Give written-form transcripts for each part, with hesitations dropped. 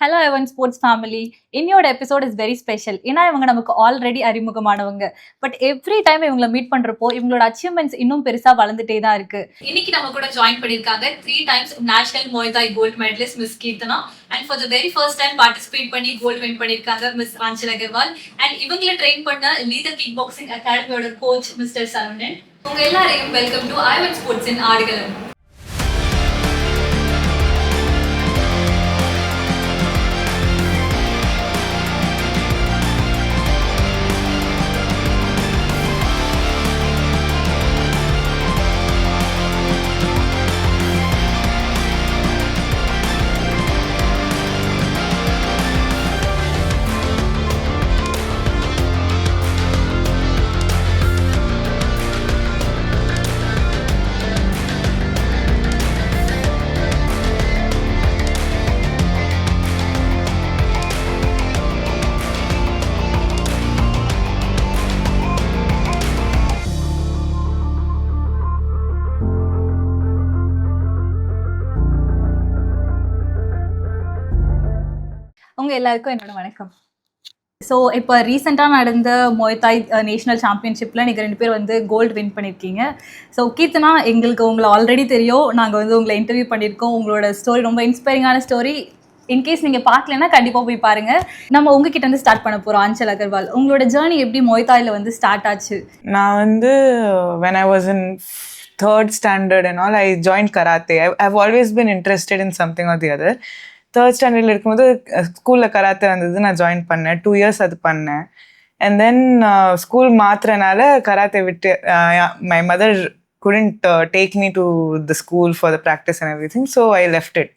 Hello எவன் sports family. இன்னையோட episode is very special. ஏன்னா இவங்க நமக்கு ஆல்ரெடி அறிமுகமானவங்க. பட் எவ்ரி டைம் இவங்களை மீட் பண்றப்போ இவங்களோட அச்சீவ்மெண்ட்ஸ் இன்னும் பெருசா வளர்ந்துட்டே தான் இருக்கு. இன்னைக்கு நம்ம கூட ஜாயின் பண்ணிருக்காங்க 3 times national Muay Thai gold medallist miss Keerthana and for the very first time participate பண்ணி கோல்ட் வின் பண்ணிருக்காங்க மிஸ் ஆஞ்சல் அகர்வால் அண்ட் இவங்களை ட்ரெயின் பண்ண லீதர் கிக் பாக்ஸிங் அகாடமியோட கோச் மிஸ்டர் சரவணன். உங்க எல்லாரையும் welcome to Ivan sports in Aadukalam. உங்க எல்லாருக்கும் என்னோட வணக்கம். ஸோ இப்போ ரீசெண்டாக நடந்த முய் தாய் நேஷனல் சாம்பியன்ஷிப்பில் நீங்கள் 2 பேர் வந்து கோல்டு வின் பண்ணியிருக்கீங்க. ஸோ கீர்த்தனா, எங்களுக்கு உங்களை ஆல்ரெடி தெரியும், நாங்கள் வந்து உங்களை இன்டர்வியூ பண்ணியிருக்கோம். உங்களோட ஸ்டோரி ரொம்ப இன்ஸ்பைரிங்கான ஸ்டோரி. இன்கேஸ் நீங்கள் பார்க்கலன்னா கண்டிப்பாக போய் பாருங்கள். நம்ம உங்ககிட்ட வந்து ஸ்டார்ட் பண்ண போகிறோம். ஆஞ்சல் அகர்வால், உங்களோட ஜேர்னி எப்படி முய் தாயில் வந்து ஸ்டார்ட் ஆச்சு? நான் வந்து when I was in 3rd standard and all, I joined karate. I've always been interested in something or the other. 3rd standardல இருக்கும்போது ஸ்கூலில் கராத்தே வந்தது, நான் ஜாயின் பண்ணேன். 2 years அது பண்ணேன். அண்ட் தென் ஸ்கூல் மாத்துறனால கராத்தே விட்டு my mother couldn't take me to the school for the practice and everything, so I left it.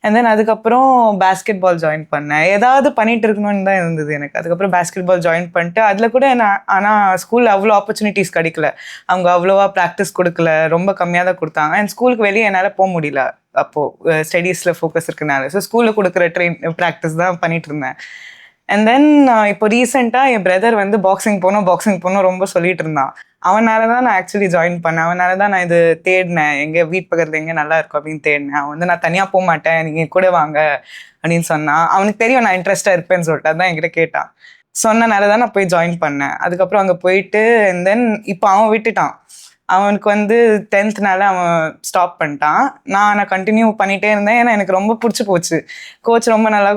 And then அதுக்கப்புறம் basket பால் join பண்ணேன். ஏதாவது பண்ணிட்டு இருக்கணும்னு தான் இருந்தது எனக்கு. அதுக்கப்புறம் பேஸ்கெட் பால் ஜாயின் பண்ணிட்டு அதில் கூட ஆனால் ஸ்கூலில் அவ்வளோ ஆப்பர்ச்சுனிட்டிஸ் கிடைக்கல. அவங்க அவ்வளோவா ப்ராக்டிஸ் கொடுக்கல, ரொம்ப கம்மியாக தான் கொடுத்தாங்க. அண்ட் ஸ்கூலுக்கு வெளியே என்னால் போக முடியல அப்போது, ஸ்டடீஸில் ஃபோக்கஸ் இருக்கனால. ஸோ ஸ்கூலில் கொடுக்குற ப்ராக்டிஸ் தான் பண்ணிட்டு இருந்தேன். அண்ட் தென் இப்போ ரீசெண்டாக என் பிரதர் வந்து பாக்ஸிங் போகணும் ரொம்ப சொல்லிட்டு இருந்தான். அவனால தான் நான் ஆக்சுவலி ஜாயின் பண்ணேன். அவனால தான் நான் இது தேடினேன், எங்கள் வீட்டு பக்கத்தில் எங்கே நல்லா இருக்கும் அப்படின்னு தேடினேன். அவன் வந்து நான் தனியாக போக மாட்டேன், நீங்கள் கூட வாங்க அப்படின்னு சொன்னான். அவனுக்கு தெரியும் நான் இன்ட்ரெஸ்டாக இருப்பேன்னு சொல்லிட்டு அதான் என்கிட்ட கேட்டான். சொன்னனால தான் நான் போய் ஜாயின் பண்ணேன். அதுக்கப்புறம் அங்கே போயிட்டு அண்ட் தென் இப்போ அவன் விட்டுட்டான். அவனுக்கு வந்து 10th அவன் ஸ்டாப் பண்ணிட்டான். நான் கண்டினியூ பண்ணிகிட்டே இருந்தேன். ஏன்னா எனக்கு ரொம்ப பிடிச்சி போச்சு. கோச் ரொம்ப நல்லா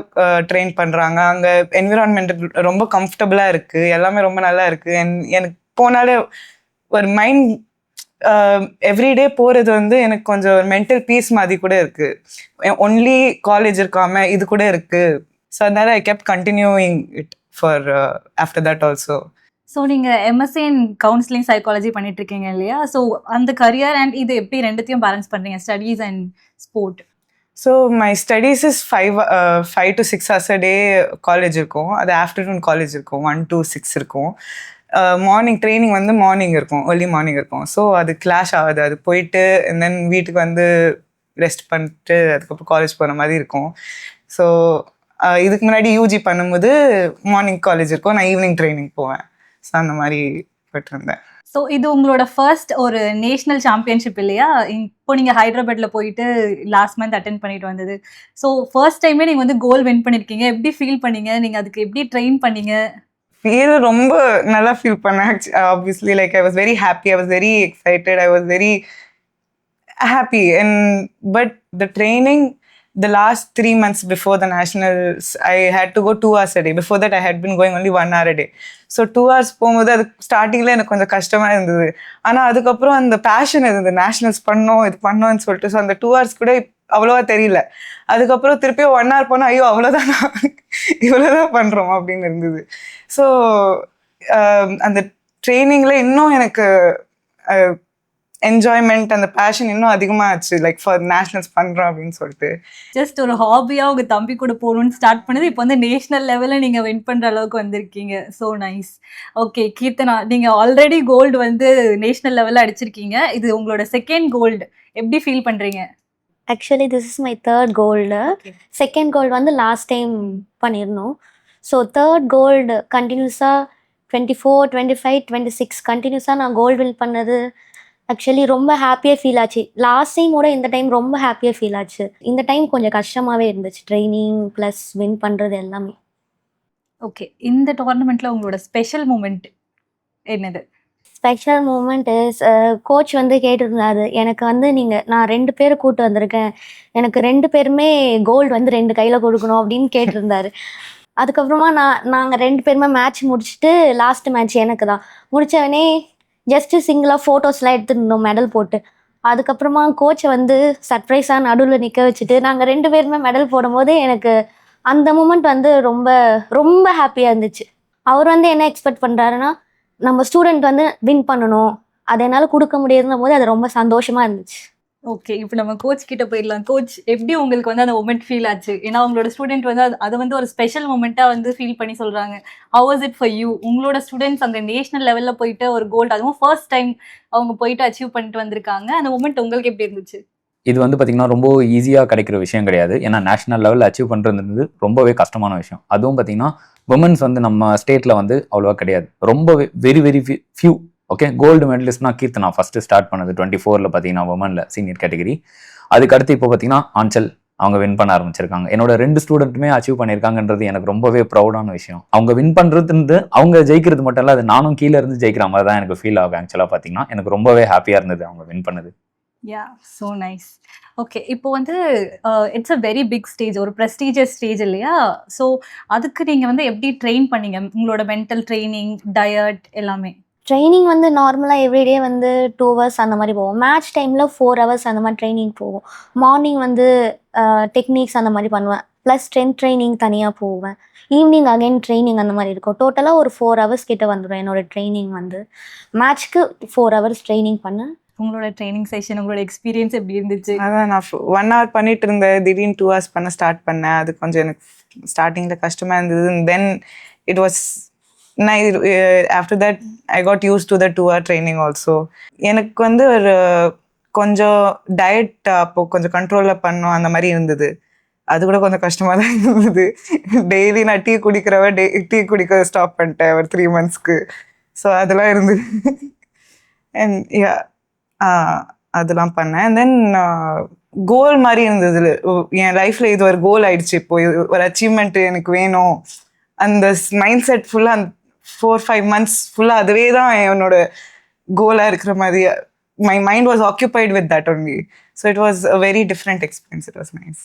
ட்ரெயின் பண்ணுறாங்க. அங்கே என்விரான்மெண்ட் ரொம்ப கம்ஃபர்டபுளாக இருக்குது, எல்லாமே ரொம்ப நல்லா இருக்குது. எனக்கு போனாலே ஒரு மைண்ட் எவ்ரிடே போகிறது வந்து எனக்கு கொஞ்சம் ஒரு மென்டல் பீஸ் மாதிரி கூட இருக்குது. ஒன்லி காலேஜ் இருக்காமல் இது கூட இருக்குது. ஸோ அதனால ஐ kept continuing it for after that also. So நீங்கள் எம்எஸ்சி இன் கவுன்சிலிங் சைக்காலஜி பண்ணிட்டு இருக்கீங்க இல்லையா? ஸோ அந்த கரியர் அண்ட் இது எப்படி ரெண்டுத்தையும் பேலன்ஸ் பண்ணுறீங்க, studies and sport? So my studies is 5 to 6 hours a day college இருக்கும். அது ஆஃப்டர்நூன் காலேஜ் இருக்கும், 1 to 6 இருக்கும். மார்னிங் ட்ரைனிங் வந்து மார்னிங் இருக்கும், ஏர்லி மார்னிங் இருக்கும். ஸோ அது கிளாஷ் ஆகுது. அது போயிட்டு அண்ட் தென் வீட்டுக்கு வந்து ரெஸ்ட் பண்ணிட்டு அதுக்கப்புறம் காலேஜ் போகிற மாதிரி இருக்கும். ஸோ இதுக்கு முன்னாடி யூஜி பண்ணும்போது மார்னிங் காலேஜ் இருக்கும், நான் ஈவினிங் ட்ரைனிங் போவேன். ஸோ அந்த மாதிரி போயிட்டுருந்தேன். ஸோ இது உங்களோட ஃபர்ஸ்ட் ஒரு நேஷ்னல் சாம்பியன்ஷிப் இல்லையா? இப்போ நீங்கள் ஹைதராபாத்தில் போயிட்டு லாஸ்ட் மந்த் அட்டென்ட் பண்ணிட்டு வந்தது. ஸோ ஃபர்ஸ்ட் டைமே நீங்கள் வந்து கோல் வின் பண்ணியிருக்கீங்க. எப்படி ஃபீல் பண்ணீங்க? நீங்கள் அதுக்கு எப்படி ட்ரெயின் பண்ணீங்க? ரொம்ப நல்லா ஃபீல் பண்ணேன். Obviously like I was very happy, I was very excited, I was very happy. But the training, the last 3 months before the nationals, I had to go 2 hours a day. Before that I had been going only 1 hour a day. So 2 hours போகும்போது அது ஸ்டார்டிங்கில் எனக்கு கொஞ்சம் கஷ்டமாக இருந்தது. ஆனால் அதுக்கப்புறம் அந்த பேஷன் இருந்தது, நேஷனல்ஸ் பண்ணோன்னு சொல்லிட்டு. ஸோ அந்த 2 hours கூட அவ்வளோவா தெரியல. அதுக்கப்புறம் திருப்பியும் 1 hour போனால் ஐயோ அவ்வளோதான், இவ்வளோதான் பண்ணுறோம் அப்படின்னு இருந்தது. ஸோ அந்த ட்ரைனிங்கில் இன்னும் எனக்கு என்ஜாய்மெண்ட், அந்த பேஷன் இன்னும் அதிகமாகச்சு. லைக் ஃபார் நேஷனல்ஸ் பண்ணுறோம் அப்படின்னு சொல்லிட்டு. ஜஸ்ட் ஒரு ஹாபியாக உங்கள் தம்பி கூட போகணுன்னு ஸ்டார்ட் பண்ணது இப்போ வந்து நேஷனல் லெவலில் நீங்கள் வின் பண்ணுற அளவுக்கு வந்திருக்கீங்க. So nice. ஓகே கீர்த்தனா, நீங்கள் ஆல்ரெடி கோல்டு வந்து நேஷனல் லெவலில் அடிச்சிருக்கீங்க. இது உங்களோட செகண்ட் கோல்டு, எப்படி ஃபீல் பண்ணுறீங்க? Actually this is my 3rd gold. Second gold வந்து லாஸ்ட் டைம் பண்ணியிருந்தோம். ஸோ 3rd கோல்டு கண்டினியூஸாக 24, 25, 26 கண்டினியூஸாக நான் கோல்டு வின் பண்ணது ஆக்சுவலி ரொம்ப ஹாப்பியாக ஃபீல் ஆச்சு. லாஸ்ட் டைமோட இந்த டைம் ரொம்ப ஹாப்பியாக ஃபீல் ஆச்சு. இந்த டைம் கொஞ்சம் கஷ்டமாகவே இருந்துச்சு, ட்ரைனிங் ப்ளஸ் வின் பண்ணுறது எல்லாமே. ஓகே, இந்த டோர்னமெண்ட்ல உங்களோட ஸ்பெஷல் மூமெண்ட் என்னது? ஸ்பெஷல் மூமெண்ட் இஸ் கோச் வந்து கேட்டிருந்தாரு, எனக்கு வந்து நான் 2 பேரை கூட்டு வந்திருக்கேன், எனக்கு 2 பேருமே கோல்டு வந்து 2 கையில் கொடுக்கணும் அப்படின்னு கேட்டிருந்தாரு. அதுக்கப்புறமா நாங்கள் 2 பேருமே மேட்ச் முடிச்சுட்டு லாஸ்ட் மேட்ச் எனக்கு தான் முடித்தவனே ஜஸ்ட்டு சிங்கிளாக ஃபோட்டோஸ்லாம் எடுத்துருந்தோம் மெடல் போட்டு. அதுக்கப்புறமா கோச்சை வந்து சர்ப்ரைஸாக நடுவில் நிற்க வச்சுட்டு நாங்கள் 2 பேருமே மெடல் போடும்போது எனக்கு அந்த மூமெண்ட் வந்து ரொம்ப ரொம்ப ஹாப்பியாக இருந்துச்சு. அவர் வந்து என்ன எக்ஸ்பெக்ட் பண்ணுறாருன்னா, நம்ம ஸ்டூடெண்ட் வந்து வின் பண்ணணும், அதை என்னால் கொடுக்க முடியுதுன்னும் போது அது ரொம்ப சந்தோஷமாக இருந்துச்சு. ஓகே, இப்போ நம்ம கோச் கிட்ட போயிடலாம். கோச், எப்படி உங்களுக்கு வந்து அந்த மொமெண்ட் ஃபீல் ஆச்சு? ஏன்னா உங்களோட ஸ்டூடெண்ட் வந்து அதை வந்து ஒரு ஸ்பெஷல் மொமெண்ட்டாக வந்து ஃபீல் பண்ணி சொல்கிறாங்க. How was it for you? உங்களோட ஸ்டூடெண்ட்ஸ் அந்த நேஷனல் லெவலில் போயிட்டு ஒரு கோல்டு, அதுவும் ஃபர்ஸ்ட் டைம் அவங்க போயிட்டு அச்சீவ் பண்ணிட்டு வந்திருக்காங்க. அந்த மொமெண்ட் உங்களுக்கு எப்படி இருந்துச்சு? இது வந்து பார்த்திங்கன்னா ரொம்ப ஈஸியாக கிடைக்கிற விஷயம் கிடையாது. ஏன்னா நேஷனல் லெவலில் அச்சீவ் பண்ணுறது ரொம்பவே கஷ்டமான விஷயம். அதுவும் பார்த்திங்கன்னா உமன்ஸ் வந்து நம்ம ஸ்டேட்டில் வந்து அவ்வளோவா கிடையாது, ரொம்பவே very very few. Okay, gold மெடலிஸ்ட்னா கீர்த்தனா ஃபஸ்ட்டு ஸ்டார்ட் பண்ணது 24 பார்த்தீங்கன்னா உமனில் சீனியர் கேட்டகரி. அதுக்கடுத்து இப்போ பார்த்தீங்கன்னா ஆஞ்சல் அவங்க வின் பண்ண ஆரம்பிச்சிருக்காங்க. என்னோட 2 ஸ்டூடெண்ட்டுமே அச்சீவ் பண்ணியிருக்காங்கன்றது எனக்கு ரொம்பவே ப்ரௌடான விஷயம். அவங்க வின் பண்ணுறது அவங்க ஜெயிக்கிறது மட்டும் இல்லை, அது நானும் கீழே இருந்து ஜெயிக்கிற மாதிரி தான் எனக்கு ஃபீல் ஆகும். ஆக்சுவலாக பார்த்தீங்கன்னா எனக்கு ரொம்பவே ஹாப்பியாக இருந்தது அவங்க வின் பண்ணது. யா, ஸோ நைஸ். ஓகே, இப்போ வந்து it's a very big stage, ஒரு ப்ரெஸ்டீஜியஸ் ஸ்டேஜ் இல்லையா? ஸோ அதுக்கு நீங்கள் வந்து எப்படி ட்ரெயின் பண்ணீங்க? உங்களோட மென்டல் ட்ரைனிங், டயட் எல்லாமே? ட்ரைனிங் வந்து நார்மலாக எவ்ரிடே வந்து 2 ஹவர்ஸ் அந்த மாதிரி போவோம். மேட்ச் டைமில் 4 ஹவர்ஸ் அந்த மாதிரி ட்ரைனிங் போவோம். மார்னிங் வந்து டெக்னிக்ஸ் அந்த மாதிரி பண்ணுவேன், ப்ளஸ் ஸ்ட்ரென்த் ட்ரைனிங் தனியாக போவேன். ஈவினிங் அகைன் ட்ரைனிங் அந்த மாதிரி இருக்கும். டோட்டலாக ஒரு 4 ஹவர்ஸ் கிட்ட வந்துடும் என்னோடய ட்ரைனிங் வந்து. மேட்ச்க்கு 4 ஹவர்ஸ் ட்ரைனிங் பண்ணேன். உங்களோட ட்ரைனிங் செஷன், உங்களோட எக்ஸ்பீரியன்ஸ் எப்படி இருந்துச்சு? அதான் நான் 1 hour பண்ணிட்டு இருந்தேன், திடீர்னு 2 hours பண்ண ஸ்டார்ட் பண்ணேன். அது கொஞ்சம் எனக்கு ஸ்டார்டிங்கில் கஷ்டமாக இருந்தது. Then it was after that I got use to the 2 hour training also. எனக்கு வந்து ஒரு கொஞ்சம் டயட் அப்போது கொஞ்சம் கண்ட்ரோலில் பண்ணோம் அந்த மாதிரி இருந்தது. அது கூட கொஞ்சம் கஷ்டமாக தான் இருந்தது. டெய்லி நான் டீ குடிக்க ஸ்டாப் பண்ணிட்டேன் ஒரு 3 monthsக்கு. ஸோ அதெல்லாம் இருந்தது. அண்ட் அதெல்லாம் பண்ணேன். தென் கோல் மாதிரி இருந்தது என் லைஃப்பில். இது ஒரு கோல் ஆயிடுச்சு, இப்போ ஒரு அச்சீவ்மெண்ட் எனக்கு வேணும். அந்த மைண்ட் செட் ஃபுல்லாக அந்த 4-5 months ஃபுல்லாக அதுவே தான் என்னோட கோலாக இருக்கிற மாதிரி. My mind was occupied with that only. So it was a very different experience. It was nice.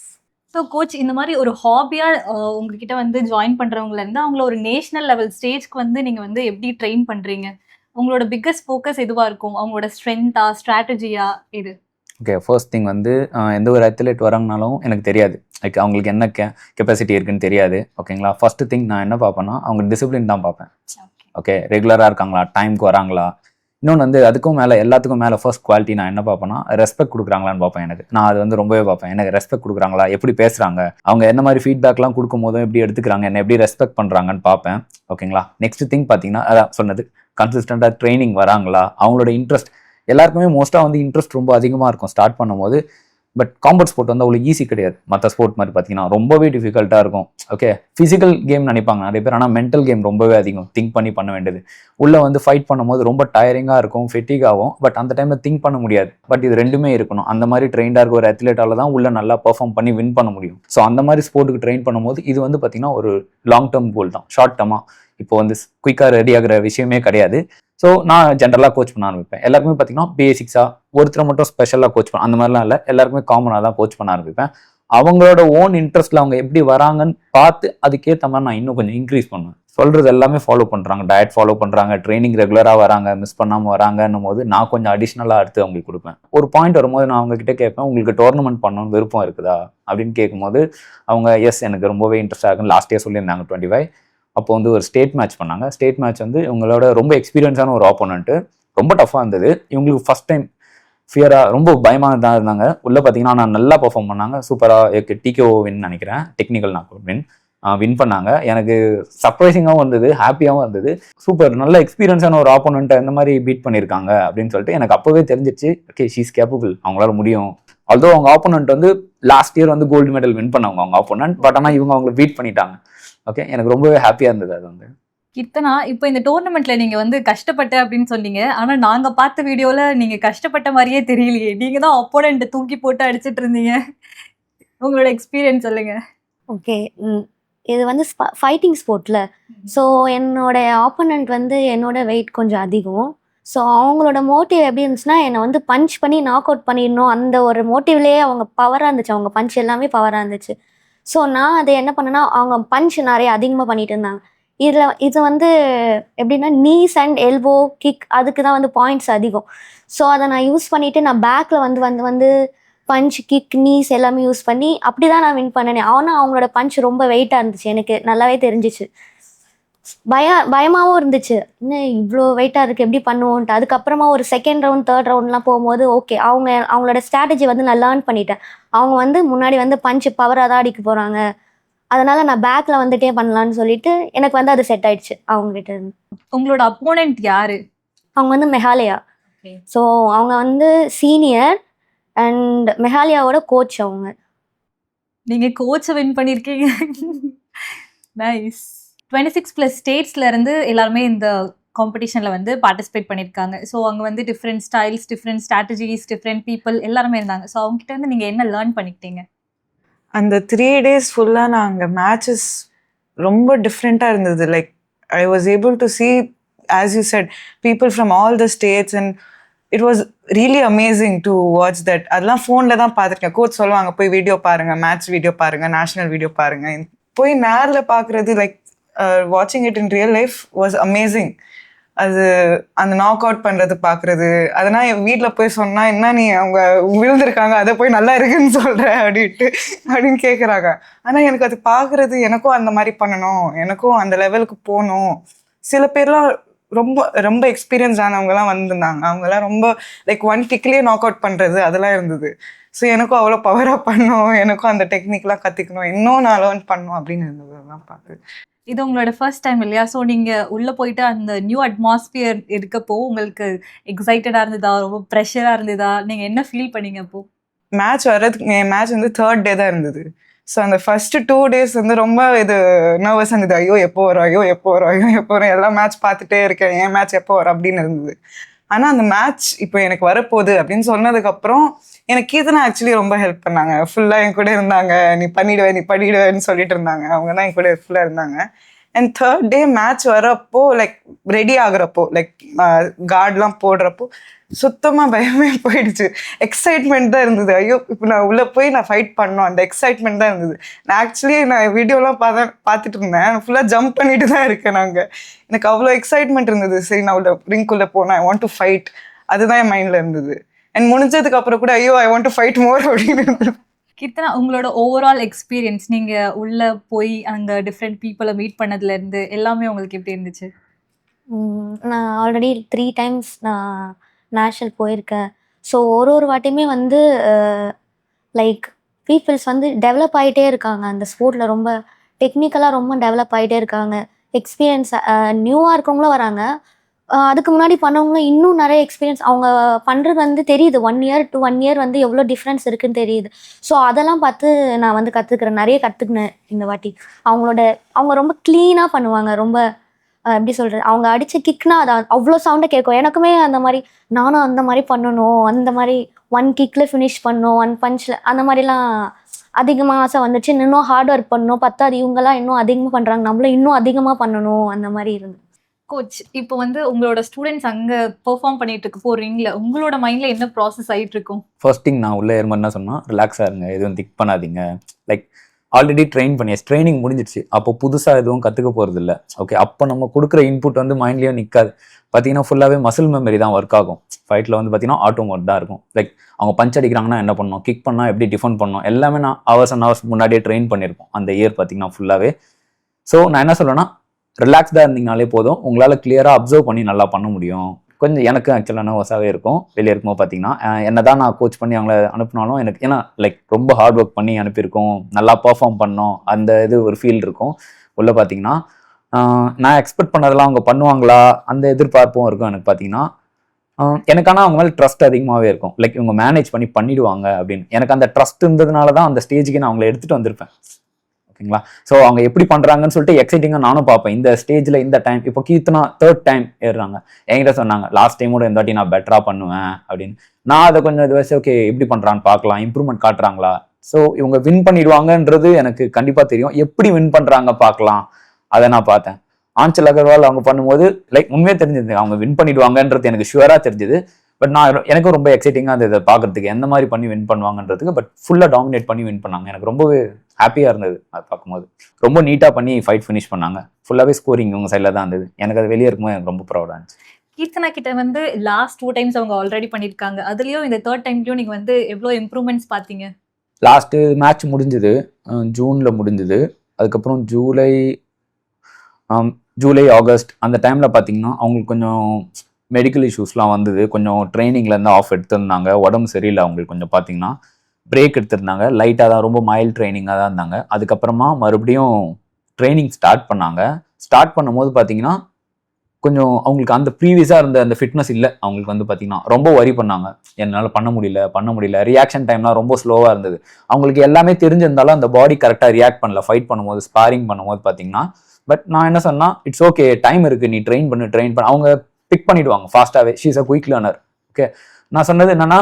So coach, இந்த மாதிரி ஒரு ஹாபியாக உங்ககிட்ட வந்து ஜாயின் பண்ணுறவங்களேருந்து அவங்கள ஒரு நேஷனல் லெவல் ஸ்டேஜ்க்கு வந்து நீங்கள் வந்து எப்படி ட்ரெயின் பண்ணுறீங்க? உங்களோட பிக்கஸ்ட் ஃபோக்கஸ் எதுவாக இருக்கும்? அவங்களோட ஸ்ட்ரென்த்தா, ஸ்ட்ராட்டஜியா இது? ஓகே, ஃபர்ஸ்ட் திங் வந்து எந்த ஒரு அத்லெட் வராங்கனாலும் எனக்கு தெரியாது, லைக் அவங்களுக்கு என்ன கெப்பாசிட்டி இருக்குன்னு தெரியாது. ஓகேங்களா, ஃபர்ஸ்ட் திங் நான் என்ன பார்ப்பேன்னா அவங்க டிசிப்ளின் தான் பார்ப்பேன். ஓகே, ரெகுலராக இருக்காங்களா, டைமுக்கு வராங்களா. இன்னொன்று வந்து அதுக்கும் மேலே எல்லாத்துக்கும் மேலே ஃபர்ஸ்ட் குவாலிட்டி நான் என்ன பார்ப்பேன்னா ரெஸ்பெக்ட் கொடுக்குறாங்களான்னு பார்ப்பேன். நான் அது வந்து ரொம்பவே பார்ப்பேன். எனக்கு ரெஸ்பெக்ட் கொடுக்குறாங்களா, எப்படி பேசுகிறாங்க, அவங்க என்ன மாதிரி ஃபீட்பேக்லாம் கொடுக்கும் போதும் எப்படி எடுத்துக்கிறாங்க, என்ன எப்படி ரெஸ்பெக்ட் பண்ணுறாங்கன்னு பார்ப்பேன். ஓகேங்களா, நெக்ஸ்ட் திங் பார்த்தீங்கன்னா அதான் சொன்னது, கன்சிஸ்டண்ட்டாக ட்ரைனிங் வராங்களா, அவங்களோட இன்ட்ரெஸ்ட். எல்லாருக்குமே மோஸ்ட்டாக வந்து இன்ட்ரெஸ்ட் ரொம்ப அதிகமாக இருக்கும் ஸ்டார்ட் பண்ணும்போது. பட் காம்பவுண்ட் ஸ்போர்ட் வந்து அவ்வளோ ஈஸி கிடையாது. மற்ற ஸ்போர்ட் மாதிரி பார்த்தீங்கன்னா ரொம்பவே டிஃபிகல்ட்டாக இருக்கும். ஓகே, ஃபிசிக்கல் கேம் நினைப்பாங்க நிறைய பேர், ஆனால் மென்டல் கேம் ரொம்பவே அதிகம் திங்க் பண்ண வேண்டியது. உள்ளே வந்து ஃபைட் பண்ணும்போது ரொம்ப டயரிங்காக இருக்கும், ஃபெட்டிக் ஆகும். பட் அந்த டைமில் திங்க் பண்ண முடியாது. பட் இது ரெண்டுமே இருக்கணும். அந்த மாதிரி ட்ரெயின்டாக இருக்க ஒரு அத்லெட்டால தான் உள்ள நல்லா பெர்ஃபார்ம் பண்ணி வின் பண்ண முடியும். ஸோ அந்த மாதிரி ஸ்போர்ட்டுக்கு ட்ரெயின் பண்ணும்போது இது வந்து பார்த்தீங்கன்னா ஒரு லாங் டேர்ம் கோல் தான். ஷார்ட் டேர்மாக இப்போ வந்து குயிக்காக ரெடி ஆகிற விஷயமே கிடையாது. ஸோ நான் ஜென்ரலாக கோச் பண்ண ஆரம்பிப்பேன். எல்லாருக்குமே பார்த்தீங்கன்னா பேசிக்ஸாக ஒருத்தரை மட்டும் ஸ்பெஷலாக கோச் பண்ண அந்த மாதிரிலாம் இல்லை, எல்லாருக்குமே காமனாக தான் கோச் பண்ண ஆரம்பிப்பேன். அவங்களோட ஓன் இன்ட்ரெஸ்ட்டில் அவங்க எப்படி வராங்கன்னு பார்த்து அதுக்கேற்ற மாதிரி நான் இன்னும் கொஞ்சம் இன்க்ரீஸ் பண்ணுவேன். சொல்கிறது எல்லாமே ஃபாலோ பண்ணுறாங்க, டயட் ஃபாலோ பண்ணுறாங்க, ட்ரைனிங் ரெகுலராக வராங்க, மிஸ் பண்ணாமல் வராங்கன்னும் போது நான் கொஞ்சம் அடிஷ்னலாக எடுத்து அவங்களுக்கு கொடுப்பேன். ஒரு பாயிண்ட் வரும்போது நான் அவங்ககிட்ட கேட்பேன், உங்களுக்கு டோர்னமெண்ட் பண்ணணும்னு விருப்பம் இருக்குதா அப்படின்னு கேட்கும்போது அவங்க எஸ் எனக்கு ரொம்பவே இன்ட்ரெஸ்டாக இருக்குன்னு லாஸ்ட் இயர் சொல்லியிருந்தாங்க 25. அப்போ வந்து ஒரு ஸ்டேட் மேட்ச் பண்ணாங்க. ஸ்டேட் மேட்ச் வந்து இவங்களோட ரொம்ப எக்ஸ்பீரியன்ஸான ஒரு ஆப்போனண்ட்டு, ரொம்ப டஃப்பாக இருந்தது. இவங்களுக்கு ஃபஸ்ட் டைம் ஃபியராக ரொம்ப பயமாக தான் இருந்தாங்க. உள்ளே பார்த்தீங்கன்னா நான் நல்லா பர்ஃபார்ம் பண்ணாங்க, சூப்பராக. டிகேஓ வின் நினைக்கிறேன், டெக்னிக்கல் நாக் வின் பண்ணாங்க. எனக்கு சர்ப்ரைசிங்காகவும் இருந்தது, ஹாப்பியாகவும் இருந்தது. சூப்பர், நல்ல எக்ஸ்பீரியன்ஸான ஒரு ஆப்போனண்ட்டை இந்த மாதிரி பீட் பண்ணியிருக்காங்க அப்படின்னு சொல்லிட்டு எனக்கு அப்போவே தெரிஞ்சிச்சு, ஓகே ஷீஸ் கேப்பபிள், அவங்களால முடியும். ஆல்தோ அவங்க ஆப்போனண்ட் வந்து லாஸ்ட் இயர் வந்து கோல்டு மெடல் வின் பண்ணவங்க அவங்க ஆப்போனண்ட். பட் ஆனால் இவங்க அவங்களை பீட் பண்ணிட்டாங்க. ஓகே, எனக்கு ரொம்பவே ஹாப்பியாக இருந்தது அது வந்து. கீர்த்தனா, இப்போ இந்த டோர்னமெண்ட்ல நீங்க வந்து கஷ்டப்பட்ட அப்படின்னு சொன்னீங்க. ஆனா நாங்க பார்த்த வீடியோல நீங்க கஷ்டப்பட்ட மாரியே தெரியலையே. நீங்க தான் அப்போனன்ட்ட தூக்கி போட்டு அடிச்சிட்டு இருந்தீங்க. உங்களோட எக்ஸ்பீரியன்ஸ் சொல்லுங்க. ஓகே. இது வந்து ஃபைட்டிங் ஸ்போர்ட்ல. ஸோ என்னோட ஆப்போனண்ட் வந்து என்னோட வெயிட் கொஞ்சம் அதிகம். ஸோ அவங்களோட மோட்டிவ் எப்படி இருந்துச்சுன்னா, என்னை வந்து பஞ்ச் பண்ணி நாக் அவுட் பண்ணிடணும். அந்த ஒரு மோட்டிவ்லேயே அவங்க பவராக இருந்துச்சு. அவங்க பஞ்ச் எல்லாமே பவராக இருந்துச்சு. ஸோ நான் அதை என்ன பண்ணேன்னா, அவங்க பஞ்ச் நிறைய அதிகமாக பண்ணிட்டு இருந்தாங்க. இது வந்து எப்படின்னா, நீஸ் அண்ட் எல்போ கிக் அதுக்கு தான் வந்து பாயிண்ட்ஸ் அதிகம். ஸோ அதை நான் யூஸ் பண்ணிவிட்டு நான் பேக்கில் வந்து வந்து வந்து பஞ்ச் கிக் நீஸ் எல்லாமே யூஸ் பண்ணி அப்படி தான் நான் வின் பண்ணினேன். ஆனால் அவங்களோட பஞ்ச் ரொம்ப வெயிட்டாக இருந்துச்சு. எனக்கு நல்லாவே தெரிஞ்சிச்சு. பயமாகவும் இருந்துச்சு. இன்னும் இவ்வளோ வெயிட்டாக இருக்குது எப்படி பண்ணுவோன்ட்டு. அதுக்கப்புறமா ஒரு செகண்ட் ரவுண்ட் தேர்ட் ரவுண்ட்லாம் போகும்போது ஓகே அவங்களோட ஸ்ட்ராட்டஜி வந்து நான் லேர்ன் பண்ணிட்டேன். அவங்க வந்து முன்னாடி வந்து பஞ்ச் பவராக தான் அடிக்க போகிறாங்க. அதனால் நான் பேக்கில் வந்துட்டே பண்ணலான்னு சொல்லிட்டு எனக்கு வந்து அது செட் ஆயிடுச்சு அவங்ககிட்ட இருந்து. உங்களோட அப்போனன்ட் யாரு? அவங்க வந்து மெஹாலயா. ஸோ அவங்க வந்து சீனியர் அண்ட் மெஹாலயாவோட கோச் அவங்க. நீங்க கோச்சை வின் பண்ணியிருக்கீங்க. நைஸ். 26+ ஸ்டேட்ஸ்ல இருந்து எல்லாருமே இந்த காம்படிஷன்ல வந்து பார்ட்டிசிபேட் பண்ணியிருக்காங்க. ஸோ அங்கே வந்து different styles, different strategies, different people எல்லாருமே இருந்தாங்க. ஸோ அவங்ககிட்ட இருந்து நீங்கள் என்ன லேர்ன் பண்ணிக்கிட்டீங்க? அந்த 3 days ஃபுல்லாக நான் அங்கே மேட்சஸ் ரொம்ப டிஃப்ரெண்ட்டாக இருந்தது. Like I was able to see, as you said, people from all the states, and it was really amazing to watch that. அதெல்லாம் ஃபோனில் தான் பார்த்துருக்கேன். கோச் சொல்லுவாங்க போய் வீடியோ பாருங்கள், மேட்ச் வீடியோ பாருங்கள், நேஷ்னல் வீடியோ பாருங்கள். போய் நேரில் பார்க்குறது, லைக் வாட்சிங் it in real life was amazing. அது அந்த நாக் அவுட் பண்ணுறது பார்க்குறது, அதனால் என் வீட்டில் போய் சொன்னால் என்ன நீ அவங்க விழுந்திருக்காங்க அதை போய் நல்லா இருக்குன்னு சொல்கிற அப்படின்னு கேட்குறாங்க. ஆனால் எனக்கு அது பார்க்குறது, எனக்கும் அந்த மாதிரி பண்ணணும், எனக்கும் அந்த லெவலுக்கு போகணும். சில பேர்லாம் ரொம்ப ரொம்ப எக்ஸ்பீரியன்ஸ் ஆனவங்கலாம் வந்திருந்தாங்க. அவங்கெல்லாம் ரொம்ப லைக் 1 கிக்லேயே நாக் அவுட் பண்ணுறது அதெல்லாம் இருந்தது. ஸோ எனக்கும் அவ்வளோ பவராக பண்ணணும், எனக்கும் அந்த டெக்னிக்லாம் கற்றுக்கணும், இன்னும் நான் லேர்ன் பண்ணணும் அப்படின்னு இருந்தது. அதெல்லாம் பார்த்து இது உங்களோட ஃபர்ஸ்ட் டைம் இல்லையா? ஸோ நீங்கள் உள்ளே போயிட்டு அந்த நியூ அட்மாஸ்பியர் இருக்கப்போ உங்களுக்கு எக்ஸைட்டடாக இருந்ததா, ரொம்ப ப்ரெஷராக இருந்ததா? நீங்கள் என்ன ஃபீல் பண்ணீங்க அப்போ? மேட்ச் வர்றதுக்கு என் மேட்ச் வந்து 3rd day தான் இருந்தது. ஸோ அந்த ஃபஸ்ட்டு 2 days வந்து ரொம்ப இது நர்வஸாக இருந்தது. ஐயோ எப்போ வரும், ஐயோ எப்போ வரும், ஐயோ எப்போ வரும், எல்லாம் மேட்ச் பார்த்துட்டே இருக்கேன், என் மேட்ச் எப்போ வரும் அப்படின்னு இருந்தது. ஆனால் அந்த மேட்ச் இப்போ எனக்கு வரப்போகுது அப்படின்னு சொன்னதுக்கப்புறம் எனக்கு கீர்த்தனா ஆக்சுவலி ரொம்ப ஹெல்ப் பண்ணாங்க. ஃபுல்லாக என் கூட இருந்தாங்க. நீ பண்ணிடுவேன்னு சொல்லிட்டு இருந்தாங்க. அவங்க தான் என் கூட ஃபுல்லாக இருந்தாங்க. அண்ட் 3rd day மேட்ச் வரப்போ லைக் ரெடி ஆகுறப்போ, லைக் கார்டெலாம் போடுறப்போ சுத்தமாக பயமே போயிடுச்சு. எக்ஸைட்மெண்ட் தான் இருந்தது. ஐயோ இப்போ நான் உள்ளே போய் நான் ஃபைட் பண்ணணும், அந்த எக்ஸைட்மெண்ட் தான் இருந்தது. நான் வீடியோலாம் பார்த்துட்டு இருந்தேன். ஃபுல்லாக ஜம்ப் பண்ணிட்டு தான் இருக்கேன். எனக்கு அவ்வளோ எக்ஸைட்மெண்ட் இருந்தது. சரி நான் உள்ள ரிங்குள்ளே போனேன், ஐ வாண்ட் டு ஃபைட், அதுதான் என் மைண்டில் இருந்தது. அண்ட் முடிஞ்சதுக்கு அப்புறம் கூட ஐயோ ஐ வாண்ட் டு ஃபைட் மோர் அப்படின்னு இருந்தது. கீர்த்தனா, உங்களோட ஓவரால் எக்ஸ்பீரியன்ஸ், நீங்கள் உள்ளே போய் அங்கே டிஃப்ரெண்ட் பீப்புளை மீட் பண்ணதுலேருந்து எல்லாமே உங்களுக்கு எப்படி இருந்துச்சு? நான் ஆல்ரெடி 3 times நான் நேஷ்னல் போயிருக்கேன். ஸோ ஒரு வாட்டியுமே வந்து லைக் பீப்புள்ஸ் வந்து டெவலப் ஆகிட்டே இருக்காங்க. அந்த ஸ்போர்ட்டில் ரொம்ப டெக்னிக்கலாக ரொம்ப டெவலப் ஆகிட்டே இருக்காங்க. எக்ஸ்பீரியன்ஸ் நியூவாக இருக்கவங்களும் வராங்க. அதுக்கு முன்னாடி பண்ணவங்களும் இன்னும் நிறைய எக்ஸ்பீரியன்ஸ் அவங்க பண்ணுறது வந்து தெரியுது. 1 year to 1 year வந்து எவ்வளோ டிஃப்ரென்ஸ் இருக்குன்னு தெரியுது. ஸோ அதெல்லாம் பார்த்து நான் வந்து நிறைய கற்றுக்கினேன் இந்த வாட்டி. அவங்க ரொம்ப க்ளீனாக பண்ணுவாங்க. ரொம்ப எப்படி சொல்கிறது, அவங்க அடித்த கிக்னா அது அவ்வளோ சவுண்டை கேட்கும். எனக்குமே அந்த மாதிரி நானும் அந்த மாதிரி பண்ணணும், அந்த மாதிரி 1 கிக்கில் ஃபினிஷ் பண்ணணும், 1 பஞ்சில் அந்த மாதிரிலாம் அதிகமாக ஆசை வந்துச்சு. இன்னும் ஹார்ட் ஒர்க் பண்ணணும், பத்தாது இவங்கெல்லாம் இன்னும் அதிகமாக பண்ணுறாங்க, நம்மளும் இன்னும் அதிகமாக பண்ணணும், அந்த மாதிரி இருந்து. கோச், இப்போ வந்து உங்களோட ஸ்டூடெண்ட்ஸ் அங்கே பெர்ஃபார்ம் பண்ணிட்டு இருக்கப்போ ரிங்கில் உங்களோட மைண்டில் என்ன ப்ராசஸ் ஆகிட்டு இருக்கும்? ஃபர்ஸ்ட் திங் நான் உள்ளே ஏறுமாதிரி சொன்னால் ரிலாக்ஸாக இருங்க, எதுவும் திக் பண்ணாதீங்க. லைக் ஆல்ரெடி ட்ரைனிங் முடிஞ்சிடுச்சு. அப்போ புதுசாக எதுவும் கற்றுக்க போகிறது இல்லை. ஓகே, அப்போ நம்ம கொடுக்குற இன்புட் வந்து மைண்ட்லேயும் நிற்காது. பார்த்தீங்கன்னா ஃபுல்லாகவே மசில் மெமரி தான் ஒர்க் ஆகும். ஃபைட்டில் வந்து பார்த்தீங்கன்னா ஆட்டோ மோட் தான் இருக்கும். லைக் அவங்க பஞ்ச் அடிக்கிறாங்கன்னா என்ன பண்ணணும், கிக் பண்ணால் எப்படி டிஃபெண்ட் பண்ணணும், எல்லாமே நான் ஹவர்ஸ் அண்ட் ஹவர்ஸ் முன்னாடியே ட்ரெயின் பண்ணியிருப்போம் அந்த இயர் பார்த்தீங்கன்னா ஃபுல்லாகவே. ஸோ நான் என்ன சொல்கிறேன்னா, ரிலாக்ஸ்டாக இருந்தீங்கனாலே போதும், உங்களால் கிளியராக அப்சர்வ் பண்ணி நல்லா பண்ண முடியும். கொஞ்சம் எனக்கு ஆக்சுவலாக நர்வஸாகவே இருக்கும் வெளியே இருக்கும்போது. பார்த்தீங்கன்னா என்ன தான் நான் கோச் பண்ணி அவங்கள அனுப்பினாலும் எனக்கு ஏன்னா லைக் ரொம்ப ஹார்ட் ஒர்க் பண்ணி அனுப்பியிருக்கோம், நல்லா பர்ஃபார்ம் பண்ணோம், அந்த இது ஒரு ஃபீல் இருக்கும் உள்ளே. பார்த்தீங்கன்னா நான் எக்ஸ்பெக்ட் பண்ணதெல்லாம் அவங்க பண்ணுவாங்களா அந்த எதிர்பார்ப்பும் இருக்கும் எனக்கு. பார்த்தீங்கன்னா எனக்கான அவங்க மேலே ட்ரஸ்ட் அதிகமாகவே இருக்கும். லைக் இவங்க மேனேஜ் பண்ணிடுவாங்க அப்படின்னு எனக்கு அந்த ட்ரஸ்ட் இருந்ததுனால தான் அந்த ஸ்டேஜுக்கு நான் அவங்கள எடுத்துகிட்டு வந்திருப்பேன். ஓகேங்களா. ஸோ அவங்க எப்படி பண்றாங்கன்னு சொல்லிட்டு எக்ஸைட்டிங்காக நானும் பார்ப்பேன். இந்த ஸ்டேஜ்ல இந்த டைம் இப்போ கீர்த்தனா 3rd டைம் ஏறுறாங்க. என்கிட்ட சொன்னாங்க லாஸ்ட் டைமோட இந்த வாட்டி நான் பெட்டரா பண்ணுவேன் அப்படின்னு. நான் அதை கொஞ்சம் இது வச்சு ஓகே எப்படி பண்றான்னு பார்க்கலாம், இம்ப்ரூவ்மெண்ட் காட்டுறாங்களா. ஸோ இவங்க வின் பண்ணிடுவாங்கன்றது எனக்கு கண்டிப்பா தெரியும். எப்படி வின் பண்றாங்க பார்க்கலாம், அதை நான் பார்த்தேன். ஆஞ்சல் அகர்வால் அவங்க பண்ணும்போது லைக் உண்மையே தெரிஞ்சது அவங்க வின் பண்ணிடுவாங்கன்றது எனக்கு ஷுவரா தெரிஞ்சது. பட் நான் எனக்கும் ரொம்ப எக்ஸைட்டிங்காக இருந்தது இதை பார்க்கறதுக்கு, எந்த மாதிரி பண்ணி வின் பண்ணுவாங்கன்றதுக்கு. பட் ஃபுல்லாக டாமினேட் பண்ணி வின் பண்ணாங்க. எனக்கு ரொம்பவே ஹாப்பியாக இருந்தது அது பார்க்கும்போது. ரொம்ப நீட்டாக பண்ணி ஃபைட் ஃபினிஷ் பண்ணாங்க. ஃபுல்லாகவே ஸ்கோரிங் உங்கள் சைடில் தான் இருந்தது. எனக்கு அது வெளியே இருக்கும்போது எனக்கு ரொம்ப ப்ரௌடாக இருந்துச்சு. கீர்த்தனா கிட்ட வந்து லாஸ்ட் 2 டைம்ஸ் அவங்க ஆல்ரெடி பண்ணியிருக்காங்க. அதுலயும் இந்த 3rd டைம்லயும் நீங்க வந்து எவ்வளோ இம்ப்ரூவ்மெண்ட்ஸ் பார்த்தீங்க? லாஸ்ட்டு மேட்ச் முடிஞ்சுது, ஜூனில் முடிஞ்சுது. அதுக்கப்புறம் ஜூலை ஆகஸ்ட் அந்த டைமில் பார்த்தீங்கன்னா அவங்களுக்கு கொஞ்சம் மெடிக்கல் இஷ்யூஸ்லாம் வந்தது. கொஞ்சம் ட்ரைனிங்லேருந்து ஆஃப் எடுத்திருந்தாங்க. உடம்பு சரியில்லை அவங்களுக்கு. கொஞ்சம் பார்த்தீங்கன்னா பிரேக் எடுத்திருந்தாங்க. லைட்டாக தான், ரொம்ப மைல்ட் ட்ரைனிங்காக தான் இருந்தாங்க. அதுக்கப்புறமா மறுபடியும் ட்ரைனிங் ஸ்டார்ட் பண்ணாங்க. ஸ்டார்ட் பண்ணும்போது பார்த்தீங்கன்னா கொஞ்சம் அவங்களுக்கு அந்த ப்ரீவியஸாக இருந்த அந்த ஃபிட்னஸ் இல்லை அவங்களுக்கு. வந்து பார்த்தீங்கன்னா ரொம்ப வரி பண்ணாங்க, என்னால் பண்ண முடியல. ரியாக்ஷன் டைம்லாம் ரொம்ப ஸ்லோவாக இருந்தது. அவங்களுக்கு எல்லாமே தெரிஞ்சிருந்தாலும் அந்த பாடி கரெக்டாக ரியாக்ட் பண்ணல ஃபைட் பண்ணும்போது, ஸ்பாரிங் பண்ணும்போது பார்த்தீங்கன்னா. பட் நான் என்ன சொன்னால் இட்ஸ் ஓகே, டைம் இருக்குது, நீ ட்ரெயின் பண்ணு. அவங்க பிக் பண்ணிடுவாங்க ஃபாஸ்ட்டாகவே. She is a quick learner. Okay, நான் சொன்னது என்னன்னா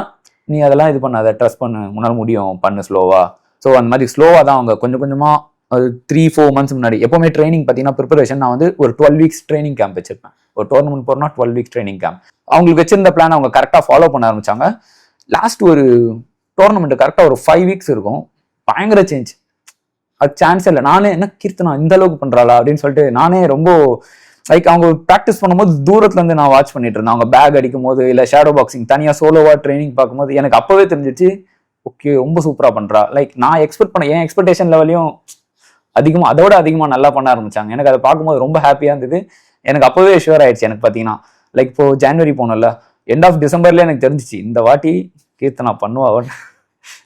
நீ அதெல்லாம் இது பண்ணாத, ட்ரஸ்ட் பண்ணு, உன்னால் முடியும், பண்ணு ஸ்லோவா. ஸோ அந்த மாதிரி ஸ்லோவாக தான் அவங்க கொஞ்சம் கொஞ்சமாக ஒரு 3-4 months முன்னாடி எப்போவுமே ட்ரைனிங் பார்த்தீங்கன்னா ப்ரிப்பரேஷன் நான் வந்து ஒரு 12 weeks ட்ரைனிங் கேம்ப் வச்சிருப்பேன். ஒரு டோர்னமெண்ட் போகிறோம்னா 12 weeks ட்ரைனிங் கேம்ப். அவங்களுக்கு வச்சிருந்த பிளான் அவங்க கரெக்டாக ஃபாலோ பண்ண ஆரம்பிச்சாங்க. லாஸ்ட் ஒரு டோர்னமெண்ட் கரெக்டாக ஒரு 5 weeks இருக்கும். பயங்கர சேஞ்ச். அது சான்ஸ் இல்லை. நானே என்ன கீர்த்தனா இந்த அளவுக்கு பண்றாளா அப்படின்னு சொல்லிட்டு நானே ரொம்ப லைக் அவங்க ப்ராக்டிஸ் பண்ணும்போது தூரத்துல இருந்து நான் வாட்ச் பண்ணிட்டு இருந்தேன். அவங்க பேக் அடிக்கும் போது இல்லை ஷேடோ பாக்ஸிங் தனியாக சோலோவா ட்ரைனிங் பார்க்கும்போது எனக்கு அப்பவே தெரிஞ்சிச்சு ஓகே ரொம்ப சூப்பரா பண்றா. லைக் நான் எக்ஸ்பெக்ட் பண்ண என் எக்ஸ்பெக்டேஷன் லெவலையும் அதோட அதிகமாக நல்லா பண்ண ஆரம்பிச்சாங்க. எனக்கு அதை பார்க்கும்போது ரொம்ப ஹாப்பியாக இருந்தது. எனக்கு அப்பவே ஷுவர் ஆயிடுச்சு. எனக்கு பார்த்தீங்கன்னா லைக் இப்போ ஜனவரி போனோம்ல, எண்ட் ஆஃப் டிசம்பர்ல எனக்கு தெரிஞ்சிச்சு இந்த வாட்டி கீர்த்தனா பண்ணுவா,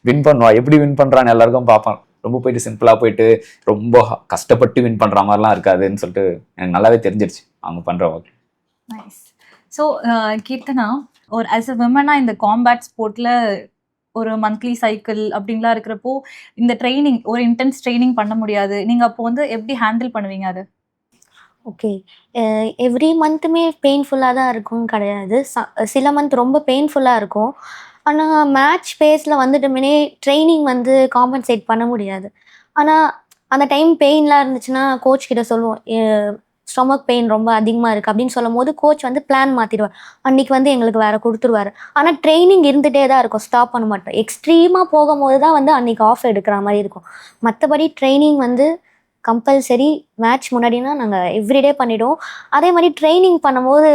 வின் பண்ணுவா. எப்படி வின் பண்றான்னு எல்லாருக்கும் பார்ப்பேன். ரொம்ப போயிட்டு சிம்பிளா போயிட்டு ரொம்ப கஷ்டப்பட்டு வின் பண்ற மாதிரிலாம் இருக்காதுன்னு சொல்லிட்டு எனக்கு நல்லாவே தெரிஞ்சிருச்சு அவங்க பண்ற ஒர்க். நைஸ். ஸோ கீர்த்தனா ஒரு ஆஸ் அ விமனா இந்த காம்பேட் ஸ்போர்ட்ல ஒரு மந்த்லி சைக்கிள் அப்படின்லாம் இருக்கிறப்போ இந்த ட்ரைனிங் ஒரு இன்டென்ஸ் ட்ரைனிங் பண்ண முடியாது. நீங்க அப்போ வந்து எப்படி ஹேண்டில் பண்ணுவீங்க அது? ஓகே, எவ்ரி மந்த்துமே பெயின்ஃபுல்லாக தான் இருக்கும் கிடையாது. சில மந்த் ரொம்ப பெயின்ஃபுல்லாக இருக்கும். ஆனால் மேட்ச் பேஸில் வந்துட்டுமே ட்ரைனிங் வந்து காம்பன்சேட் பண்ண முடியாது. ஆனால் அந்த டைம் பெயின்லாம் இருந்துச்சுன்னா கோச் கிட்ட சொல்லுவோம், ஸ்டொமக் பெயின் ரொம்ப அதிகமாக இருக்குது அப்படின்னு சொல்லும் போது கோச் வந்து பிளான் மாற்றிடுவார். அன்றைக்கி வந்து எங்களுக்கு வேறு கொடுத்துருவார். ஆனால் ட்ரைனிங் இருந்துகிட்டே தான் இருக்கும், ஸ்டாப் பண்ண மாட்டோம். எக்ஸ்ட்ரீமாக போகும்போது தான் வந்து அன்றைக்கி ஆஃப் எடுக்கிற மாதிரி இருக்கும். மற்றபடி ட்ரைனிங் வந்து கம்பல்சரி. மேட்ச் முன்னாடினா நாங்கள் எவ்ரிடே பண்ணிவிடுவோம். அதே மாதிரி ட்ரைனிங் பண்ணும்போது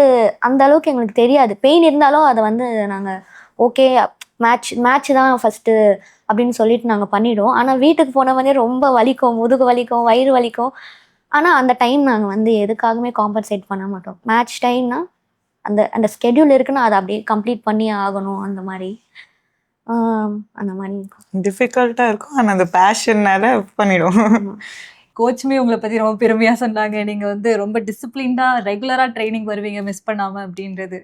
அந்த அளவுக்கு எங்களுக்கு தெரியாது. பெயின் இருந்தாலும் அதை வந்து நாங்கள் ஓகே மேட்ச் தான் ஃபஸ்ட்டு அப்படின்னு சொல்லிட்டு நாங்கள் பண்ணிவிடுவோம். ஆனால் வீட்டுக்கு போனவொடனே ரொம்ப வலிக்கும், முதுகு வலிக்கும், வயிறு வலிக்கும். ஆனால் அந்த டைம் நாங்கள் வந்து எதுக்காகவுமே காம்பன்சேட் பண்ண மாட்டோம். மேட்ச் டைம்னா அந்த ஸ்கெடியூல் இருக்குன்னா அதை அப்படியே கம்ப்ளீட் பண்ணி ஆகணும். அந்த மாதிரி டிஃபிகல்ட்டாக இருக்கும். ஆனால் அந்த பேஷன்னால பண்ணிவிடுவோம். கோச்சுமே உங்களை பற்றி ரொம்ப பெருமையாக சொன்னாங்க. நீங்கள் வந்து ரொம்ப டிசிப்ளின்டாக ரெகுலராக ட்ரைனிங் வருவீங்க மிஸ் பண்ணாமல் அப்படின்றது.